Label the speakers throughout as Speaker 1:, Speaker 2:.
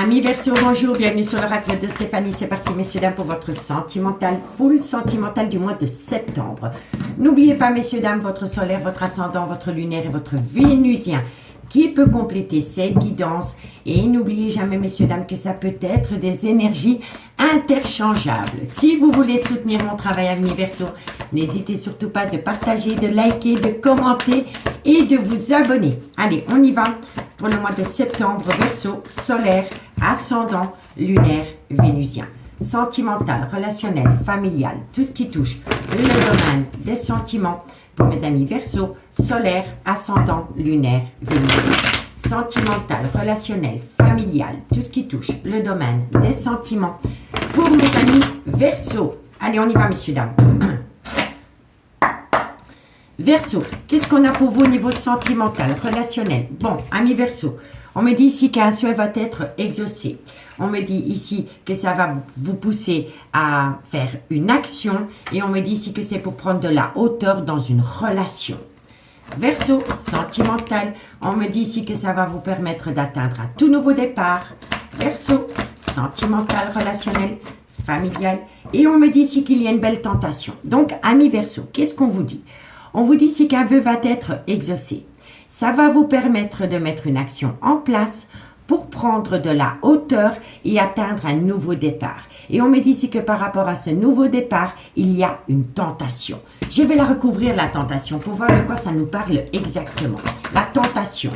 Speaker 1: Amis Verseau, bonjour, bienvenue sur l'oracle de Stéphanie. C'est parti, messieurs, dames, pour votre sentimental, full sentimental du mois de septembre. N'oubliez pas, messieurs, dames, votre solaire, votre ascendant, votre lunaire et votre vénusien qui peut compléter cette guidance. Et n'oubliez jamais, messieurs, dames, que ça peut être des énergies interchangeables. Si vous voulez soutenir mon travail, Amis Verseau, n'hésitez surtout pas de partager, de liker, de commenter et de vous abonner. Allez, on y va pour le mois de septembre. Verseau, solaire, ascendant, lunaire, vénusien. Sentimental, relationnel, familial, tout ce qui touche le domaine des sentiments. Pour mes amis Verseau, solaire, ascendant, lunaire, vénusien. Sentimental, relationnel, familial, tout ce qui touche le domaine des sentiments. Pour mes amis Verseau, allez, on y va, messieurs, dames. Verseau, qu'est-ce qu'on a pour vous au niveau sentimental, relationnel? Bon, amis Verseau, on me dit ici qu'un souhait va être exaucé. On me dit ici que ça va vous pousser à faire une action. Et on me dit ici que c'est pour prendre de la hauteur dans une relation. Verseau, sentimental, on me dit ici que ça va vous permettre d'atteindre un tout nouveau départ. Verseau, sentimental, relationnel, familial. Et on me dit ici qu'il y a une belle tentation. Donc, amis Verseau, qu'est-ce qu'on vous dit? On vous dit ici qu'un vœu va être exaucé. Ça va vous permettre de mettre une action en place pour prendre de la hauteur et atteindre un nouveau départ. Et on me dit ici que par rapport à ce nouveau départ, il y a une tentation. Je vais la recouvrir, la tentation, pour voir de quoi ça nous parle exactement. La tentation.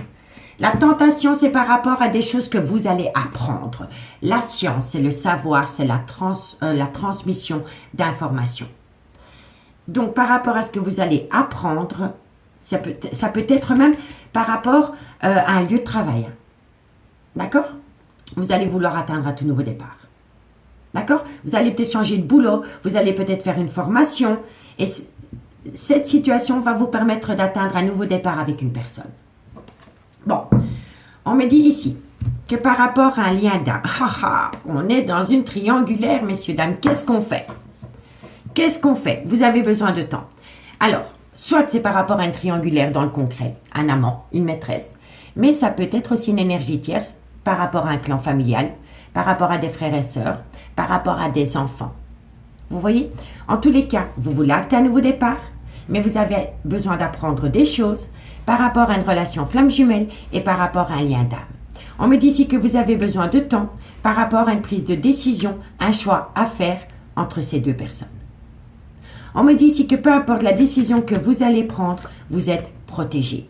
Speaker 1: La tentation, c'est par rapport à des choses que vous allez apprendre. La science, c'est le savoir, c'est la transmission d'informations. Donc, par rapport à ce que vous allez apprendre, ça peut être même par rapport à un lieu de travail. D'accord? Vous allez vouloir atteindre un tout nouveau départ. D'accord? Vous allez peut-être changer de boulot, vous allez peut-être faire une formation. Et cette situation va vous permettre d'atteindre un nouveau départ avec une personne. Bon, on me dit ici que par rapport à un lien d'âme, on est dans une triangulaire, messieurs, dames. Qu'est-ce qu'on fait? Qu'est-ce qu'on fait? Vous avez besoin de temps. Alors, soit c'est par rapport à une triangulaire dans le concret, un amant, une maîtresse, mais ça peut être aussi une énergie tierce par rapport à un clan familial, par rapport à des frères et sœurs, par rapport à des enfants. Vous voyez? En tous les cas, vous voulez acter un nouveau départ, mais vous avez besoin d'apprendre des choses par rapport à une relation flamme jumelle et par rapport à un lien d'âme. On me dit ici que vous avez besoin de temps par rapport à une prise de décision, un choix à faire entre ces deux personnes. On me dit ici que peu importe la décision que vous allez prendre, vous êtes protégé.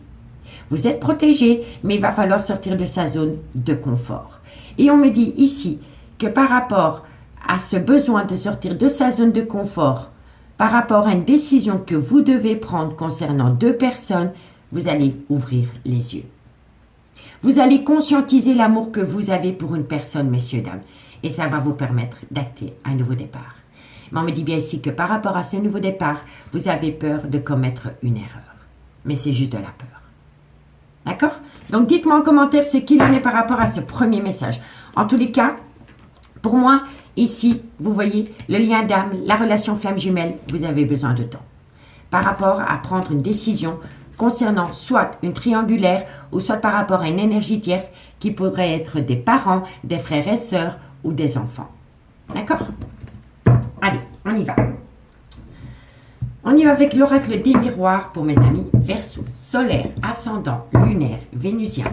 Speaker 1: Vous êtes protégé, mais il va falloir sortir de sa zone de confort. Et on me dit ici que par rapport à ce besoin de sortir de sa zone de confort, par rapport à une décision que vous devez prendre concernant deux personnes, vous allez ouvrir les yeux. Vous allez conscientiser l'amour que vous avez pour une personne, messieurs, dames, et ça va vous permettre d'acter un nouveau départ. Mais on me dit bien ici que par rapport à ce nouveau départ, vous avez peur de commettre une erreur. Mais c'est juste de la peur. D'accord? Donc, dites-moi en commentaire ce qu'il en est par rapport à ce premier message. En tous les cas, pour moi, ici, vous voyez, le lien d'âme, la relation flamme jumelle, vous avez besoin de temps. Par rapport à prendre une décision concernant soit une triangulaire ou soit par rapport à une énergie tierce qui pourrait être des parents, des frères et sœurs ou des enfants. D'accord? Allez, on y va. On y va avec l'oracle des miroirs pour mes amis Verseau, solaire, ascendant, lunaire, vénusien,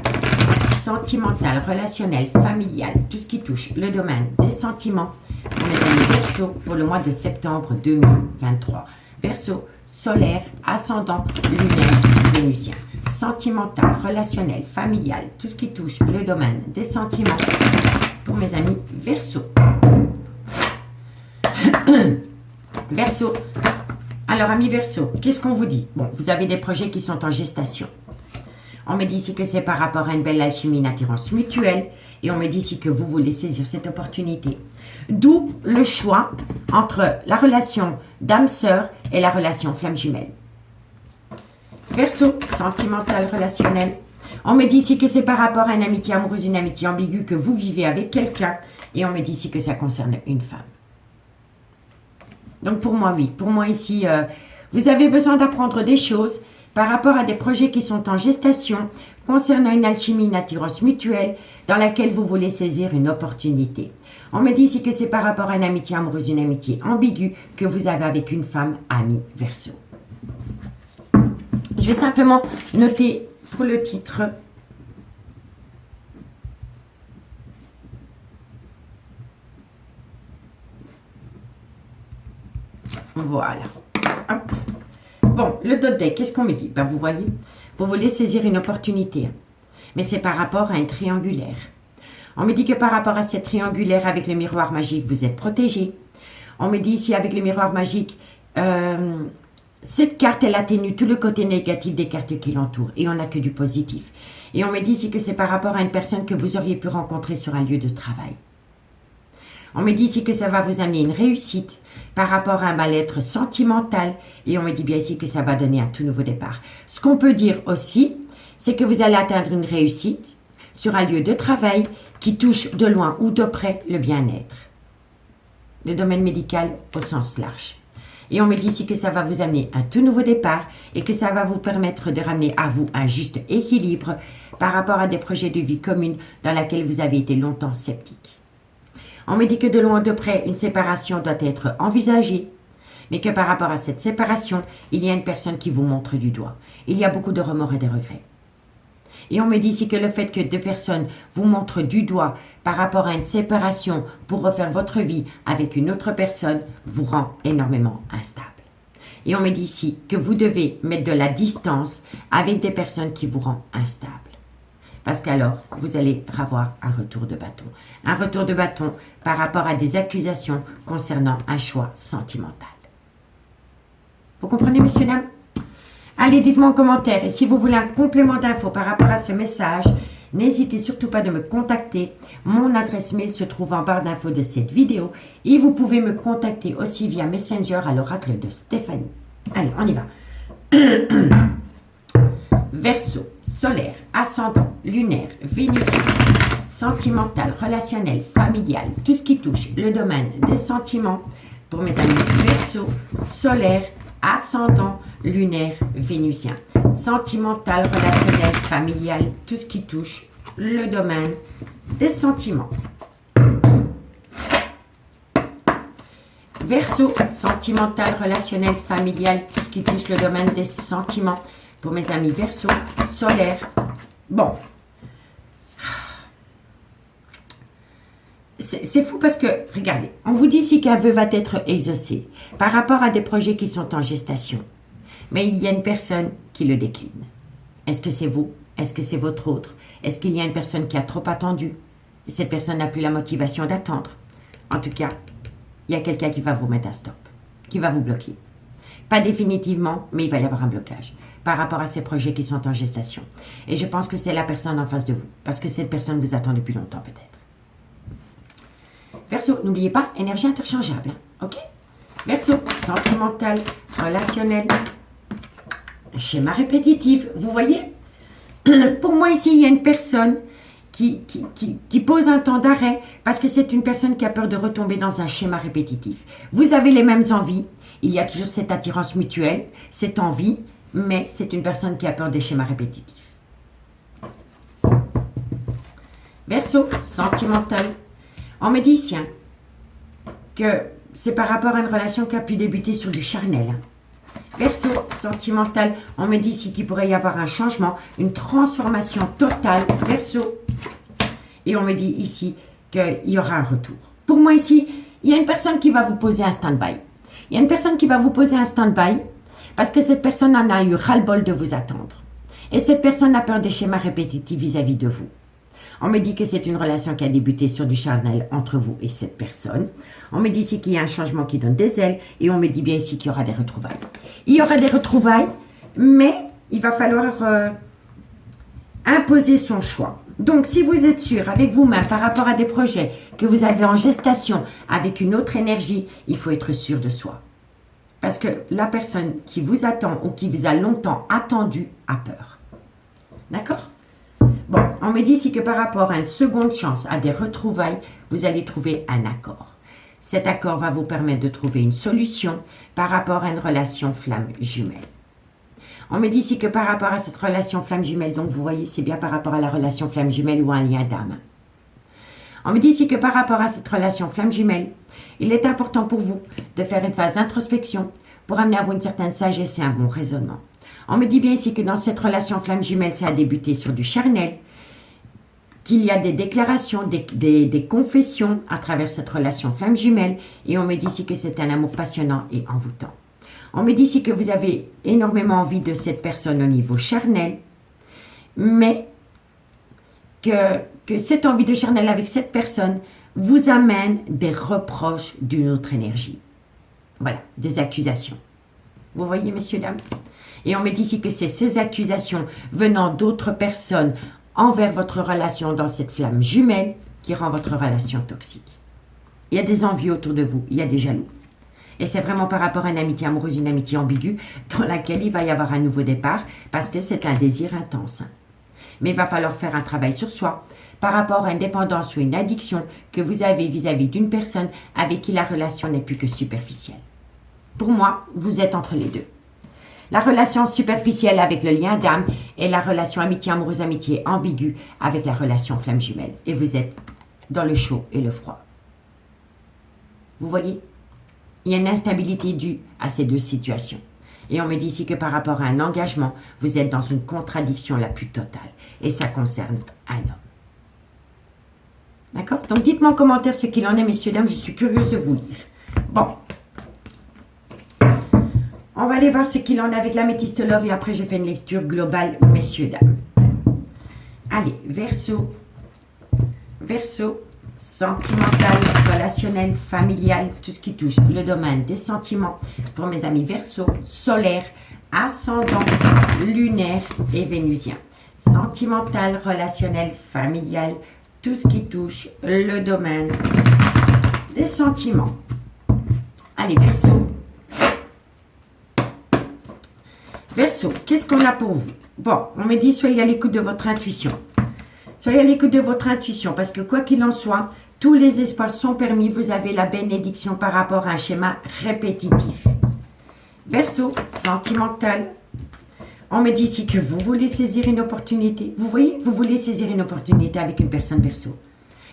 Speaker 1: sentimental, relationnel, familial, tout ce qui touche le domaine des sentiments pour mes amis Verseau pour le mois de septembre 2023. Verseau, solaire, ascendant, lunaire, vénusien, sentimental, relationnel, familial, tout ce qui touche le domaine des sentiments pour mes amis Verseau. Verseau. Alors, amis Verseau, qu'est-ce qu'on vous dit? Bon, vous avez des projets qui sont en gestation. On me dit ici que c'est par rapport à une belle alchimie, une attirance mutuelle. Et on me dit ici que vous voulez saisir cette opportunité. D'où le choix entre la relation d'âme-sœur et la relation flamme jumelle. Verseau, sentimental, relationnel. On me dit ici que c'est par rapport à une amitié amoureuse, une amitié ambiguë que vous vivez avec quelqu'un. Et on me dit ici que ça concerne une femme. Donc pour moi, oui. Pour moi ici, vous avez besoin d'apprendre des choses par rapport à des projets qui sont en gestation concernant une alchimie, une attirance mutuelle dans laquelle vous voulez saisir une opportunité. On me dit ici que c'est par rapport à une amitié amoureuse, une amitié ambiguë que vous avez avec une femme amie Verseau. Je vais simplement noter pour le titre. Voilà. Hop. Bon, le dot deck, qu'est-ce qu'on me dit? Ben, vous voyez, vous voulez saisir une opportunité. Mais c'est par rapport à un triangulaire. On me dit que par rapport à cette triangulaire avec le miroir magique, vous êtes protégé. On me dit ici avec le miroir magique, cette carte, elle atténue tout le côté négatif des cartes qui l'entourent. Et on n'a que du positif. Et on me dit ici que c'est par rapport à une personne que vous auriez pu rencontrer sur un lieu de travail. On me dit ici que ça va vous amener une réussite par rapport à un mal-être sentimental. Et on me dit bien ici que ça va donner un tout nouveau départ. Ce qu'on peut dire aussi, c'est que vous allez atteindre une réussite sur un lieu de travail qui touche de loin ou de près le bien-être. Le domaine médical au sens large. Et on me dit ici que ça va vous amener un tout nouveau départ et que ça va vous permettre de ramener à vous un juste équilibre par rapport à des projets de vie commune dans lesquels vous avez été longtemps sceptique. On me dit que de loin ou de près, une séparation doit être envisagée, mais que par rapport à cette séparation, il y a une personne qui vous montre du doigt. Il y a beaucoup de remords et de regrets. Et on me dit ici que le fait que deux personnes vous montrent du doigt par rapport à une séparation pour refaire votre vie avec une autre personne vous rend énormément instable. Et on me dit ici que vous devez mettre de la distance avec des personnes qui vous rendent instable. Parce qu'alors, vous allez avoir un retour de bâton. Un retour de bâton par rapport à des accusations concernant un choix sentimental. Vous comprenez, messieurs, dames? Allez, dites-moi en commentaire. Et si vous voulez un complément d'infos par rapport à ce message, n'hésitez surtout pas de me contacter. Mon adresse mail se trouve en barre d'infos de cette vidéo. Et vous pouvez me contacter aussi via Messenger à l'oracle de Stéphanie. Allez, on y va. Verseau, solaire, ascendant, lunaire, vénusien, sentimental, relationnel, familial, tout ce qui touche le domaine des sentiments. Pour mes amis Verseau, solaire, ascendant, lunaire, vénusien, sentimental, relationnel, familial, tout ce qui touche le domaine des sentiments. Verseau, sentimental, relationnel, familial, tout ce qui touche le domaine des sentiments. Pour mes amis Verseau, solaire. Bon. C'est fou parce que, regardez, on vous dit ici qu'un vœu va être exaucé par rapport à des projets qui sont en gestation. Mais il y a une personne qui le décline. Est-ce que c'est vous? Est-ce que c'est votre autre? Est-ce qu'il y a une personne qui a trop attendu? Et cette personne n'a plus la motivation d'attendre. En tout cas, il y a quelqu'un qui va vous mettre un stop, qui va vous bloquer. Pas définitivement, mais il va y avoir un blocage par rapport à ces projets qui sont en gestation. Et je pense que c'est la personne en face de vous, parce que cette personne vous attend depuis longtemps peut-être. Verseau, n'oubliez pas, énergie interchangeable, hein, ok? Verseau, sentimental, relationnel, schéma répétitif, vous voyez? Pour moi ici, il y a une personne qui pose un temps d'arrêt parce que c'est une personne qui a peur de retomber dans un schéma répétitif. Vous avez les mêmes envies, il y a toujours cette attirance mutuelle, cette envie, mais c'est une personne qui a peur des schémas répétitifs. Verseau, sentimental. On me dit ici hein, que c'est par rapport à une relation qui a pu débuter sur du charnel. Hein. Verseau, sentimental. On me dit ici qu'il pourrait y avoir un changement, une transformation totale. Verseau. Et on me dit ici qu'il y aura un retour. Pour moi ici, il y a une personne qui va vous poser un stand-by. Il y a une personne qui va vous poser un stand-by parce que cette personne en a eu ras-le-bol de vous attendre. Et cette personne a peur des schémas répétitifs vis-à-vis de vous. On me dit que c'est une relation qui a débuté sur du charnel entre vous et cette personne. On me dit ici qu'il y a un changement qui donne des ailes et on me dit bien ici qu'il y aura des retrouvailles. Il y aura des retrouvailles, mais il va falloir imposer son choix. Donc, si vous êtes sûr avec vous-même par rapport à des projets que vous avez en gestation avec une autre énergie, il faut être sûr de soi. Parce que la personne qui vous attend ou qui vous a longtemps attendu a peur. D'accord ? Bon, on me dit ici que par rapport à une seconde chance, à des retrouvailles, vous allez trouver un accord. Cet accord va vous permettre de trouver une solution par rapport à une relation flamme jumelle. On me dit ici que par rapport à cette relation flamme jumelle, donc vous voyez, c'est bien par rapport à la relation flamme jumelle ou un lien d'âme. On me dit ici que par rapport à cette relation flamme jumelle, il est important pour vous de faire une phase d'introspection pour amener à vous une certaine sagesse et un bon raisonnement. On me dit bien ici que dans cette relation flamme jumelle, ça a débuté sur du charnel, qu'il y a des déclarations, des confessions à travers cette relation flamme jumelle, et on me dit ici que c'est un amour passionnant et envoûtant. On me dit ici que vous avez énormément envie de cette personne au niveau charnel, mais que cette envie de charnel avec cette personne vous amène des reproches d'une autre énergie. Voilà, des accusations. Vous voyez, messieurs, dames? Et on me dit ici que c'est ces accusations venant d'autres personnes envers votre relation dans cette flamme jumelle qui rend votre relation toxique. Il y a des envies autour de vous, il y a des jaloux. Et c'est vraiment par rapport à une amitié amoureuse, une amitié ambiguë, dans laquelle il va y avoir un nouveau départ, parce que c'est un désir intense. Mais il va falloir faire un travail sur soi, par rapport à une dépendance ou une addiction que vous avez vis-à-vis d'une personne avec qui la relation n'est plus que superficielle. Pour moi, vous êtes entre les deux. La relation superficielle avec le lien d'âme et la relation amitié amoureuse, amitié ambiguë avec la relation flamme jumelle. Et vous êtes dans le chaud et le froid. Vous voyez? Il y a une instabilité due à ces deux situations. Et on me dit ici que par rapport à un engagement, vous êtes dans une contradiction la plus totale. Et ça concerne un homme. D'accord? Donc dites-moi en commentaire ce qu'il en est, messieurs, dames. Je suis curieuse de vous lire. Bon. On va aller voir ce qu'il en est avec l'améthyste love et après je fais une lecture globale, messieurs, dames. Allez, Verseau. Verseau. Sentimental, relationnel, familial, tout ce qui touche le domaine des sentiments pour mes amis Verseau, solaire, ascendant, lunaire et vénusien. Sentimental, relationnel, familial, tout ce qui touche le domaine des sentiments. Allez, Verseau. Verseau, qu'est-ce qu'on a pour vous? Bon, on me dit soyez à l'écoute de votre intuition. Soyez à l'écoute de votre intuition parce que quoi qu'il en soit, tous les espoirs sont permis. Vous avez la bénédiction par rapport à un schéma répétitif. Verseau, sentimental. On me dit ici que vous voulez saisir une opportunité. Vous voyez, vous voulez saisir une opportunité avec une personne Verseau.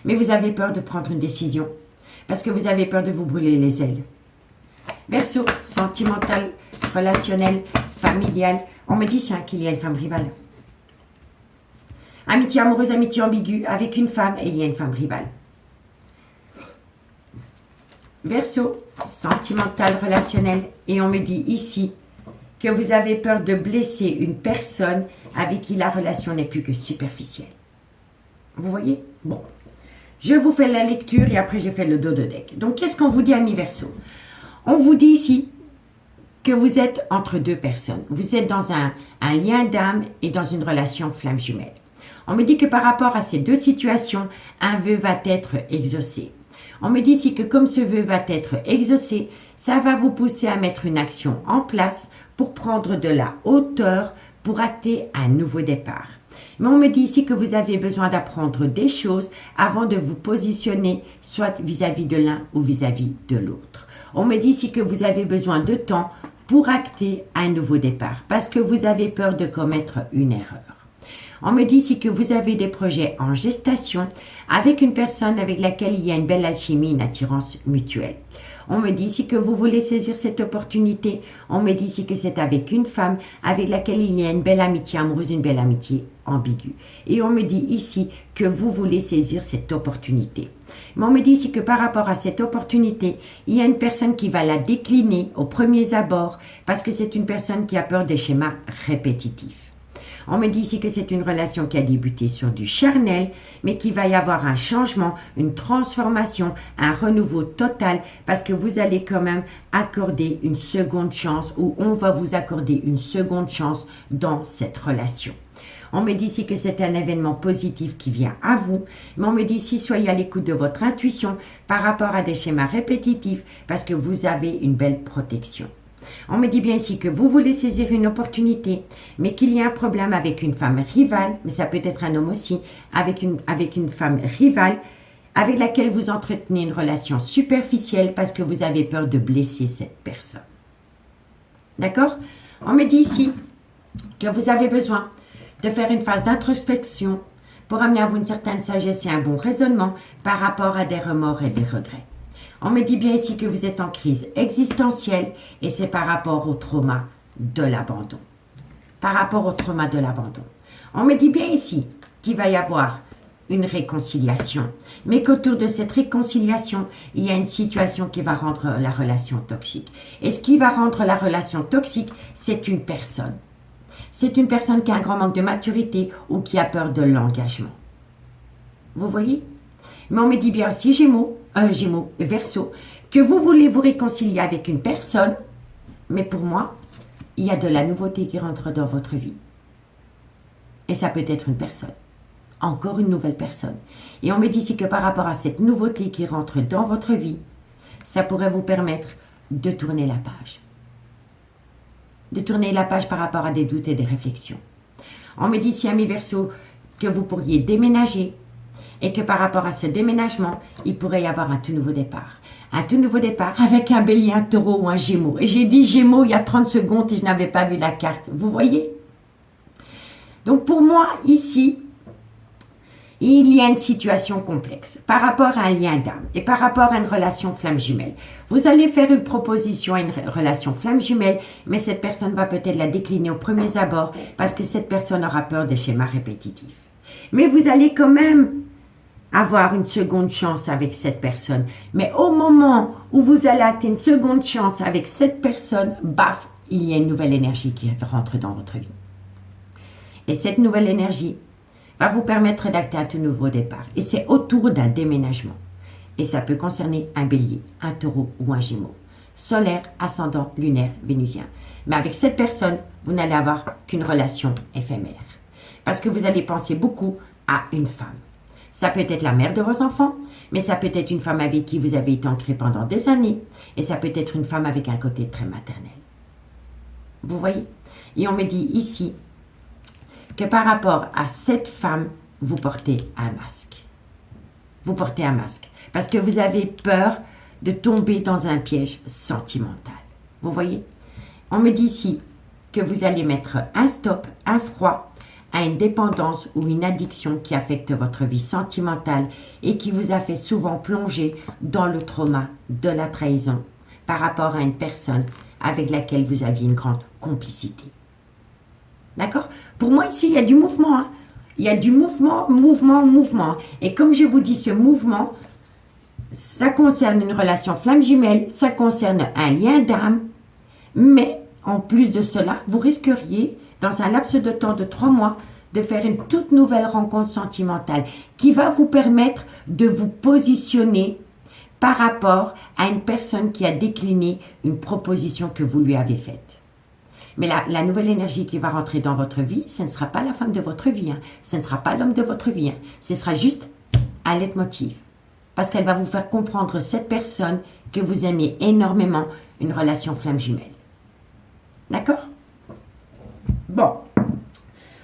Speaker 1: Mais vous avez peur de prendre une décision parce que vous avez peur de vous brûler les ailes. Verseau, sentimental, relationnel, familial. On me dit qu'il y a une femme rivale. Amitié amoureuse, amitié ambiguë avec une femme et il y a une femme rivale. Verseau, sentimental, relationnel. Et on me dit ici que vous avez peur de blesser une personne avec qui la relation n'est plus que superficielle. Vous voyez? Bon. Je vous fais la lecture et après je fais le dos de deck. Donc, qu'est-ce qu'on vous dit, amis Verseau? On vous dit ici que vous êtes entre deux personnes. Vous êtes dans un lien d'âme et dans une relation flamme jumelle. On me dit que par rapport à ces deux situations, un vœu va être exaucé. On me dit ici que comme ce vœu va être exaucé, ça va vous pousser à mettre une action en place pour prendre de la hauteur, pour acter un nouveau départ. Mais on me dit ici que vous avez besoin d'apprendre des choses avant de vous positionner soit vis-à-vis de l'un ou vis-à-vis de l'autre. On me dit ici que vous avez besoin de temps pour acter un nouveau départ parce que vous avez peur de commettre une erreur. On me dit ici que vous avez des projets en gestation avec une personne avec laquelle il y a une belle alchimie, une attirance mutuelle. On me dit ici que vous voulez saisir cette opportunité. On me dit ici que c'est avec une femme avec laquelle il y a une belle amitié amoureuse, une belle amitié ambiguë. Et on me dit ici que vous voulez saisir cette opportunité. Mais on me dit ici que par rapport à cette opportunité, il y a une personne qui va la décliner aux premiers abords parce que c'est une personne qui a peur des schémas répétitifs. On me dit ici que c'est une relation qui a débuté sur du charnel, mais qu'il va y avoir un changement, une transformation, un renouveau total, parce que vous allez quand même accorder une seconde chance, ou on va vous accorder une seconde chance dans cette relation. On me dit ici que c'est un événement positif qui vient à vous, mais on me dit ici soyez à l'écoute de votre intuition par rapport à des schémas répétitifs, parce que vous avez une belle protection. On me dit bien ici que vous voulez saisir une opportunité, mais qu'il y a un problème avec une femme rivale, mais ça peut être un homme aussi, avec une femme rivale, avec laquelle vous entretenez une relation superficielle parce que vous avez peur de blesser cette personne. D'accord? On me dit ici que vous avez besoin de faire une phase d'introspection pour amener à vous une certaine sagesse et un bon raisonnement par rapport à des remords et des regrets. On me dit bien ici que vous êtes en crise existentielle et c'est par rapport au trauma de l'abandon. Par rapport au trauma de l'abandon. On me dit bien ici qu'il va y avoir une réconciliation, mais qu'autour de cette réconciliation, il y a une situation qui va rendre la relation toxique. Et ce qui va rendre la relation toxique, c'est une personne. C'est une personne qui a un grand manque de maturité ou qui a peur de l'engagement. Vous voyez? Mais on me dit bien aussi, Verseau, que vous voulez vous réconcilier avec une personne, mais pour moi, il y a de la nouveauté qui rentre dans votre vie. Et ça peut être une personne. Encore une nouvelle personne. Et on me dit ici que par rapport à cette nouveauté qui rentre dans votre vie, ça pourrait vous permettre de tourner la page. De tourner la page par rapport à des doutes et des réflexions. On me dit ici, ami Verseau, que vous pourriez déménager et que par rapport à ce déménagement, il pourrait y avoir un tout nouveau départ. Un tout nouveau départ avec un bélier, un taureau ou un gémeau. Et j'ai dit gémeaux il y a 30 secondes et je n'avais pas vu la carte. Vous voyez? Donc pour moi, ici, il y a une situation complexe par rapport à un lien d'âme et par rapport à une relation flamme jumelle. Vous allez faire une proposition à une relation flamme jumelle, mais cette personne va peut-être la décliner au premier abord parce que cette personne aura peur des schémas répétitifs. Mais vous allez quand même avoir une seconde chance avec cette personne. Mais au moment où vous allez acter une seconde chance avec cette personne, baf, il y a une nouvelle énergie qui rentre dans votre vie. Et cette nouvelle énergie va vous permettre d'acter un tout nouveau départ. Et c'est autour d'un déménagement. Et ça peut concerner un bélier, un taureau ou un gémeau. Solaire, ascendant, lunaire, vénusien. Mais avec cette personne, vous n'allez avoir qu'une relation éphémère. Parce que vous allez penser beaucoup à une femme. Ça peut être la mère de vos enfants, mais ça peut être une femme avec qui vous avez été ancré pendant des années. Et ça peut être une femme avec un côté très maternel. Vous voyez? Et on me dit ici que par rapport à cette femme, vous portez un masque. Vous portez un masque. Parce que vous avez peur de tomber dans un piège sentimental. Vous voyez? On me dit ici que vous allez mettre un stop, un froid à une dépendance ou une addiction qui affecte votre vie sentimentale et qui vous a fait souvent plonger dans le trauma de la trahison par rapport à une personne avec laquelle vous aviez une grande complicité. D'accord? Pour moi, ici, il y a du mouvement. Hein? Il y a du mouvement. Et comme je vous dis, ce mouvement, ça concerne une relation flamme jumelle, ça concerne un lien d'âme. Mais, en plus de cela, vous risqueriez, dans un laps de temps de 3 mois, de faire une toute nouvelle rencontre sentimentale qui va vous permettre de vous positionner par rapport à une personne qui a décliné une proposition que vous lui avez faite. Mais la nouvelle énergie qui va rentrer dans votre vie, ce ne sera pas la femme de votre vie, hein. Ce ne sera pas l'homme de votre vie, hein. Ce sera juste un leitmotiv. Parce qu'elle va vous faire comprendre cette personne que vous aimez énormément, une relation flamme jumelle. D'accord? Bon,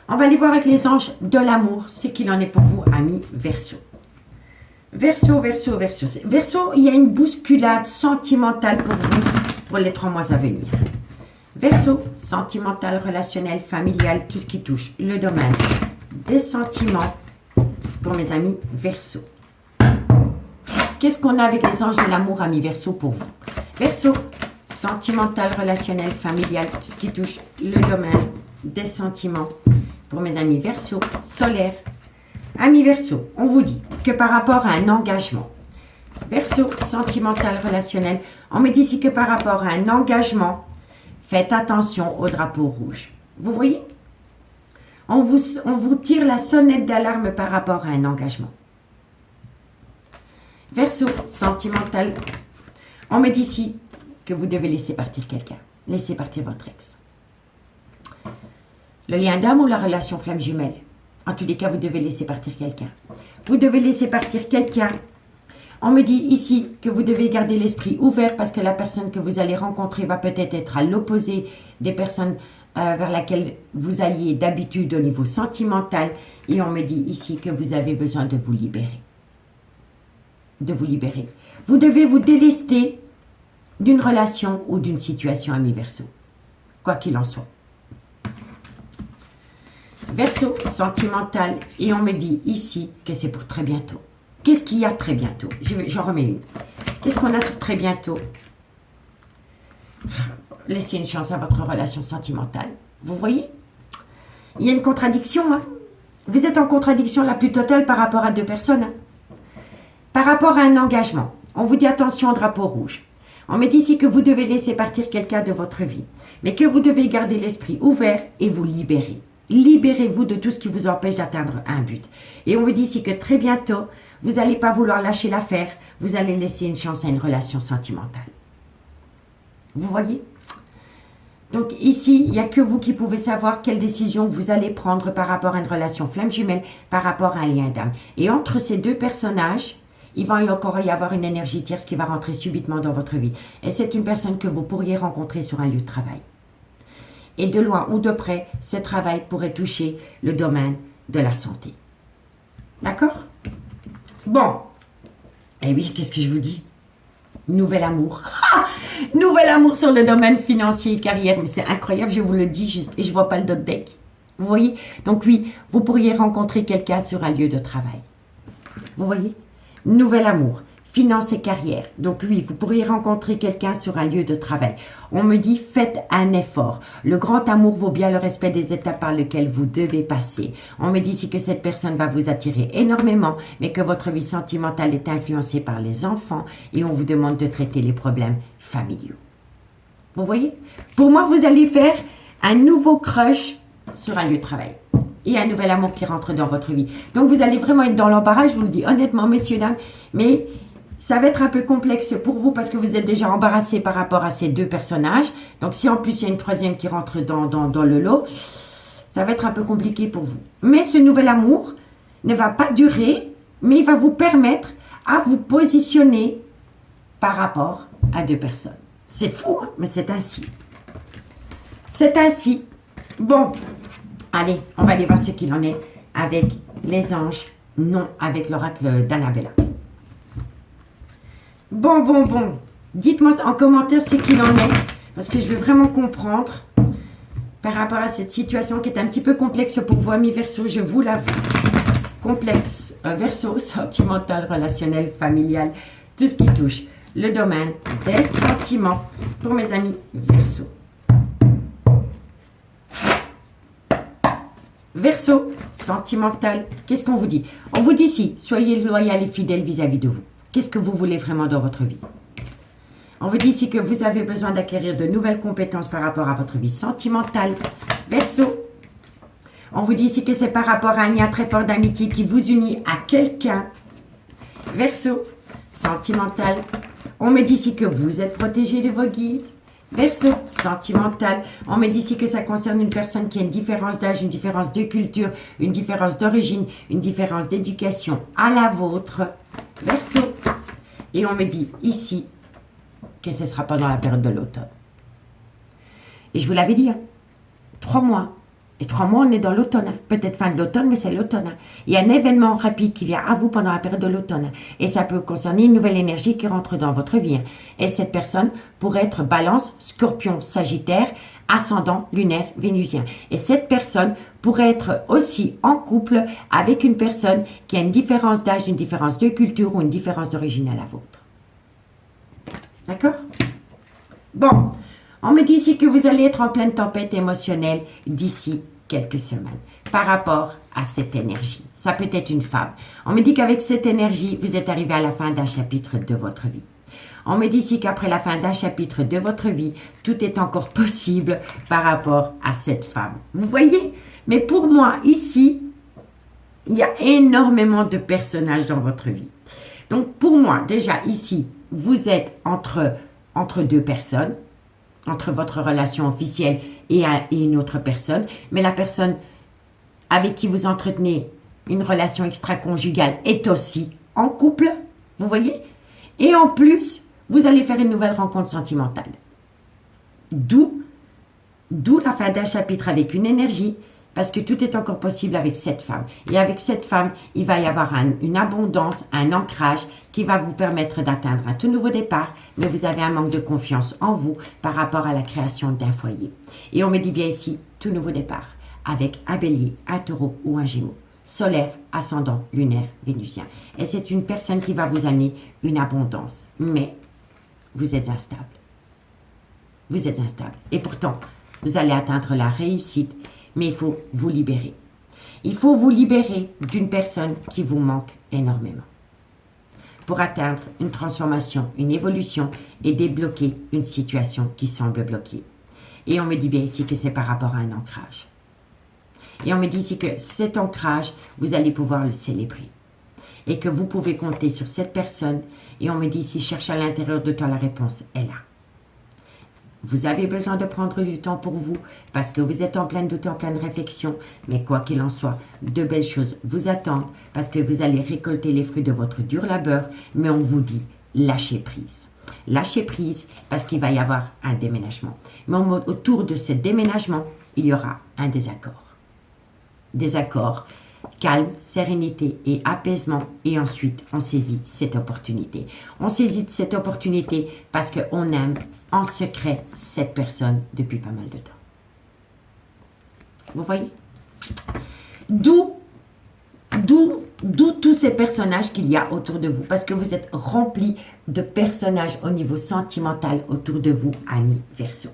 Speaker 1: on va aller voir avec les anges de l'amour ce qu'il en est pour vous, amis Verseau. Verseau. Verseau, il y a une bousculade sentimentale pour vous pour les 3 mois à venir. Verseau, sentimental, relationnel, familial, tout ce qui touche le domaine des sentiments pour mes amis Verseau. Qu'est-ce qu'on a avec les anges de l'amour, amis Verseau, pour vous? Verseau, sentimental, relationnel, familial, tout ce qui touche le domaine des sentiments pour mes amis Verseau, solaire. Amis Verseau, on vous dit que par rapport à un engagement, Verseau, sentimental, relationnel, on me dit ici que par rapport à un engagement, faites attention au drapeau rouge. Vous voyez? On vous tire la sonnette d'alarme par rapport à un engagement. Verseau, sentimental. On me dit ici que vous devez laisser partir quelqu'un. Laissez partir votre ex. Le lien d'âme ou la relation flamme jumelle. En tous les cas, vous devez laisser partir quelqu'un. Vous devez laisser partir quelqu'un. On me dit ici que vous devez garder l'esprit ouvert parce que la personne que vous allez rencontrer va peut-être être à l'opposé des personnes vers lesquelles vous alliez d'habitude au niveau sentimental. Et on me dit ici que vous avez besoin de vous libérer. De vous libérer. Vous devez vous délester d'une relation ou d'une situation, ami Verseau. Quoi qu'il en soit. Verseau, sentimental. Et on me dit ici que c'est pour très bientôt. Qu'est-ce qu'il y a très bientôt? J'en remets une. Qu'est-ce qu'on a sur très bientôt? Laissez une chance à votre relation sentimentale. Vous voyez? Il y a une contradiction. Hein? Vous êtes en contradiction la plus totale par rapport à deux personnes. Hein? Par rapport à un engagement. On vous dit attention au drapeau rouge. On me dit ici que vous devez laisser partir quelqu'un de votre vie. Mais que vous devez garder l'esprit ouvert et vous libérer. Libérez-vous de tout ce qui vous empêche d'atteindre un but. Et on vous dit ici que très bientôt, vous n'allez pas vouloir lâcher l'affaire. Vous allez laisser une chance à une relation sentimentale. Vous voyez? Donc ici, il n'y a que vous qui pouvez savoir quelle décision vous allez prendre par rapport à une relation flamme jumelle, par rapport à un lien d'âme. Et entre ces deux personnages, il va encore y avoir une énergie tierce qui va rentrer subitement dans votre vie. Et c'est une personne que vous pourriez rencontrer sur un lieu de travail. Et de loin ou de près, ce travail pourrait toucher le domaine de la santé. D'accord? Bon. Eh oui, qu'est-ce que je vous dis? Nouvel amour. Nouvel amour sur le domaine financier et carrière. Mais c'est incroyable, je vous le dis juste, et je ne vois pas le dot deck. Vous voyez? Donc oui, vous pourriez rencontrer quelqu'un sur un lieu de travail. Vous voyez? Nouvel amour. Finance et carrière. Donc oui, vous pourriez rencontrer quelqu'un sur un lieu de travail. On me dit, faites un effort. Le grand amour vaut bien le respect des étapes par lesquelles vous devez passer. On me dit ici que cette personne va vous attirer énormément, mais que votre vie sentimentale est influencée par les enfants et on vous demande de traiter les problèmes familiaux. Vous voyez? Pour moi, vous allez faire un nouveau crush sur un lieu de travail. Et un nouvel amour qui rentre dans votre vie. Donc vous allez vraiment être dans l'embarras, je vous le dis honnêtement, messieurs, dames, mais ça va être un peu complexe pour vous parce que vous êtes déjà embarrassé par rapport à ces deux personnages. Donc, si en plus il y a une troisième qui rentre dans le lot, ça va être un peu compliqué pour vous. Mais ce nouvel amour ne va pas durer, mais il va vous permettre à vous positionner par rapport à deux personnes. C'est fou, hein, mais c'est ainsi. C'est ainsi. Bon, allez, on va aller voir ce qu'il en est avec les anges, non avec l'oracle d'Annabella. Bon. Dites-moi en commentaire ce qu'il en est, parce que je veux vraiment comprendre par rapport à cette situation qui est un petit peu complexe pour vous, amis Verseau, je vous l'avoue. Complexe, Verseau, sentimental, relationnel, familial, tout ce qui touche le domaine des sentiments pour mes amis Verseau. Verseau, sentimental, qu'est-ce qu'on vous dit? On vous dit ici, soyez loyal et fidèle vis-à-vis de vous. Qu'est-ce que vous voulez vraiment dans votre vie? On vous dit ici que vous avez besoin d'acquérir de nouvelles compétences par rapport à votre vie sentimentale. Verseau. On vous dit ici que c'est par rapport à un lien très fort d'amitié qui vous unit à quelqu'un. Verseau. Sentimental. On me dit ici que vous êtes protégé de vos guides. Verseau, sentimental. On me dit ici que ça concerne une personne qui a une différence d'âge, une différence de culture, une différence d'origine, une différence d'éducation à la vôtre. Verseau. Et on me dit ici que ce sera pendant la période de l'automne. Et je vous l'avais dit, hein, 3 mois. Et 3 mois, on est dans l'automne. Hein. Peut-être fin de l'automne, mais c'est l'automne. Hein. Il y a un événement rapide qui vient à vous pendant la période de l'automne. Et ça peut concerner une nouvelle énergie qui rentre dans votre vie. Hein. Et cette personne pourrait être Balance, Scorpion, Sagittaire, ascendant lunaire vénusien. Et cette personne pourrait être aussi en couple avec une personne qui a une différence d'âge, une différence de culture ou une différence d'origine à la vôtre. D'accord? Bon. On me dit ici que vous allez être en pleine tempête émotionnelle d'ici quelques semaines par rapport à cette énergie. Ça peut être une femme. On me dit qu'avec cette énergie, vous êtes arrivé à la fin d'un chapitre de votre vie. On me dit ici qu'après la fin d'un chapitre de votre vie, tout est encore possible par rapport à cette femme. Vous voyez? Mais pour moi, ici, il y a énormément de personnages dans votre vie. Donc pour moi, déjà ici, vous êtes entre deux personnes, entre votre relation officielle et une autre personne, mais la personne avec qui vous entretenez une relation extra-conjugale est aussi en couple, vous voyez? Et en plus, vous allez faire une nouvelle rencontre sentimentale. D'où la fin d'un chapitre avec une énergie, parce que tout est encore possible avec cette femme. Et avec cette femme, il va y avoir une abondance, un ancrage qui va vous permettre d'atteindre un tout nouveau départ, mais vous avez un manque de confiance en vous par rapport à la création d'un foyer. Et on me dit bien ici, tout nouveau départ. avec un bélier, un taureau ou un gémeau. Solaire, ascendant, lunaire, vénusien. Et c'est une personne qui va vous amener une abondance. Mais vous êtes instable. Vous êtes instable. Et pourtant, vous allez atteindre la réussite, mais il faut vous libérer. Il faut vous libérer d'une personne qui vous manque énormément pour atteindre une transformation, une évolution et débloquer une situation qui semble bloquée. Et on me dit bien ici que c'est par rapport à un ancrage. Et on me dit ici que cet ancrage, vous allez pouvoir le célébrer. Et que vous pouvez compter sur cette personne. Et on me dit ici, cherche à l'intérieur de toi, la réponse est là. Vous avez besoin de prendre du temps pour vous parce que vous êtes en pleine doute, en pleine réflexion. Mais quoi qu'il en soit, de belles choses vous attendent parce que vous allez récolter les fruits de votre dur labeur. Mais on vous dit, lâchez prise. Lâchez prise parce qu'il va y avoir un déménagement. Mais autour de ce déménagement, il y aura un désaccord. Désaccord, calme, sérénité et apaisement. Et ensuite, on saisit cette opportunité. On saisit cette opportunité parce qu'on aime en secret cette personne depuis pas mal de temps. Vous voyez? D'où tous ces personnages qu'il y a autour de vous. Parce que vous êtes rempli de personnages au niveau sentimental autour de vous, amis Verseau.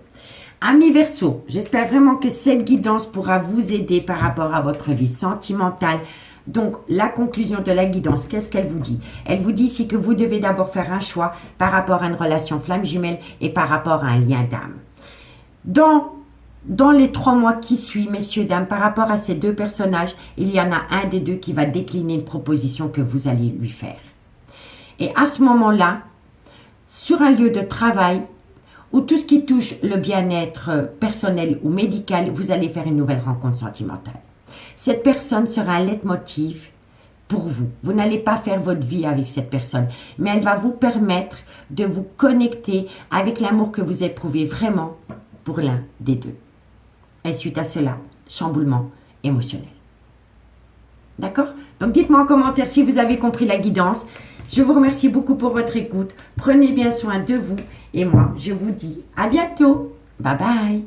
Speaker 1: Amis Verseau, j'espère vraiment que cette guidance pourra vous aider par rapport à votre vie sentimentale. Donc, la conclusion de la guidance, qu'est-ce qu'elle vous dit? Elle vous dit ici que vous devez d'abord faire un choix par rapport à une relation flamme jumelle et par rapport à un lien d'âme. Dans les 3 mois qui suivent, messieurs, dames, par rapport à ces deux personnages, il y en a un des deux qui va décliner une proposition que vous allez lui faire. Et à ce moment-là, sur un lieu de travail, ou tout ce qui touche le bien-être personnel ou médical, vous allez faire une nouvelle rencontre sentimentale. Cette personne sera un leitmotiv pour vous. Vous n'allez pas faire votre vie avec cette personne, mais elle va vous permettre de vous connecter avec l'amour que vous éprouvez vraiment pour l'un des deux. Et suite à cela, chamboulement émotionnel. D'accord? Donc dites-moi en commentaire si vous avez compris la guidance. Je vous remercie beaucoup pour votre écoute. Prenez bien soin de vous. Et moi, je vous dis à bientôt. Bye bye.